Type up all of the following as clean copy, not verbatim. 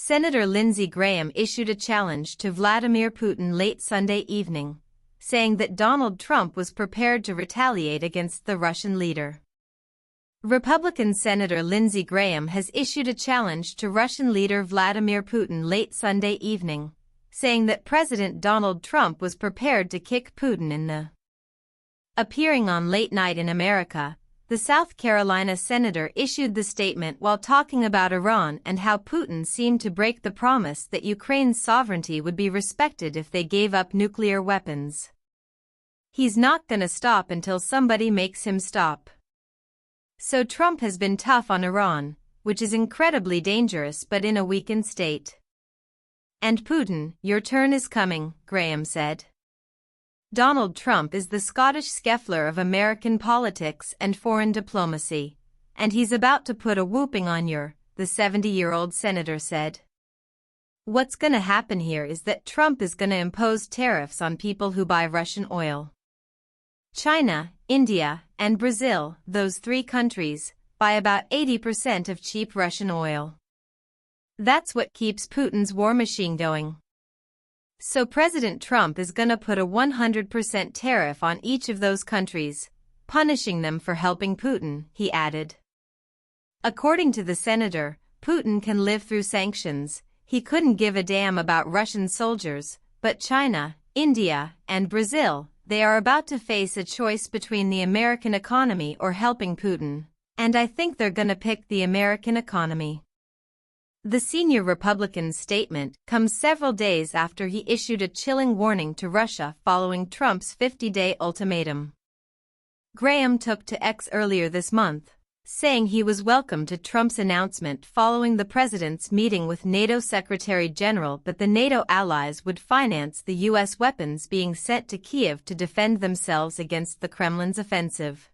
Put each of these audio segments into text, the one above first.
Senator Lindsey Graham issued a challenge to Vladimir Putin late Sunday evening, saying that Donald Trump was prepared to retaliate against the Russian leader. Republican Senator Lindsey Graham has issued a challenge to Russian leader Vladimir Putin late Sunday evening, saying that President Donald Trump was prepared to kick Putin in the. Appearing on Late Night in America, the South Carolina senator issued the statement while talking about Iran and how Putin seemed to break the promise that Ukraine's sovereignty would be respected if they gave up nuclear weapons. He's not gonna stop until somebody makes him stop. So Trump has been tough on Iran, which is incredibly dangerous but in a weakened state. And Putin, your turn is coming, Graham said. Donald Trump is the Scottish Scheffler of American politics and foreign diplomacy, and he's about to put a whooping on you, the 70-year-old senator said. What's gonna happen here is that Trump is gonna impose tariffs on people who buy Russian oil. China, India, and Brazil, those three countries, buy about 80% of cheap Russian oil. That's what keeps Putin's war machine going. So President Trump is gonna put a 100% tariff on each of those countries, punishing them for helping Putin, he added. According to the senator, Putin can live through sanctions. He couldn't give a damn about Russian soldiers, but China, India, and Brazil, they are about to face a choice between the American economy or helping Putin, and I think they're gonna pick the American economy. The senior Republican's statement comes several days after he issued a chilling warning to Russia following Trump's 50-day ultimatum. Graham took to X earlier this month, saying he was welcome to Trump's announcement following the president's meeting with NATO Secretary General that the NATO allies would finance the U.S. weapons being sent to Kyiv to defend themselves against the Kremlin's offensive.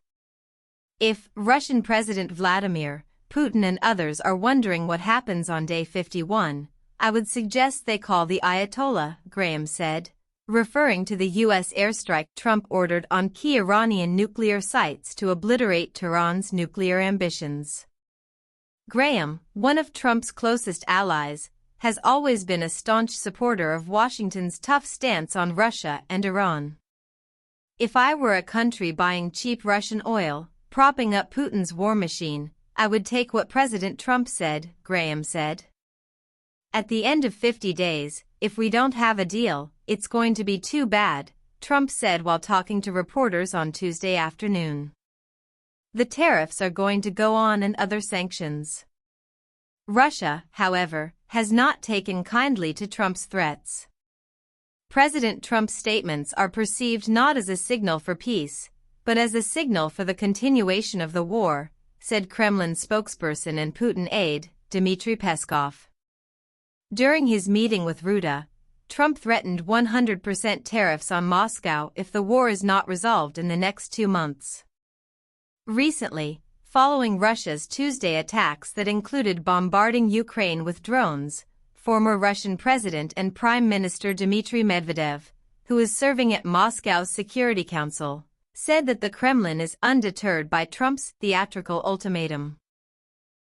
If Russian President Vladimir Putin and others are wondering what happens on day 51, I would suggest they call the Ayatollah, Graham said, referring to the U.S. airstrike Trump ordered on key Iranian nuclear sites to obliterate Tehran's nuclear ambitions. Graham, one of Trump's closest allies, has always been a staunch supporter of Washington's tough stance on Russia and Iran. If I were a country buying cheap Russian oil, propping up Putin's war machine, I would take what President Trump said, Graham said. At the end of 50 days, if we don't have a deal, it's going to be too bad, Trump said while talking to reporters on Tuesday afternoon. The tariffs are going to go on and other sanctions. Russia, however, has not taken kindly to Trump's threats. President Trump's statements are perceived not as a signal for peace, but as a signal for the continuation of the war, said Kremlin spokesperson and Putin aide, Dmitry Peskov. During his meeting with Ruda, Trump threatened 100% tariffs on Moscow if the war is not resolved in the next 2 months. Recently, following Russia's Tuesday attacks that included bombarding Ukraine with drones, former Russian President and Prime Minister Dmitry Medvedev, who is serving at Moscow's Security Council, said that the Kremlin is undeterred by Trump's theatrical ultimatum.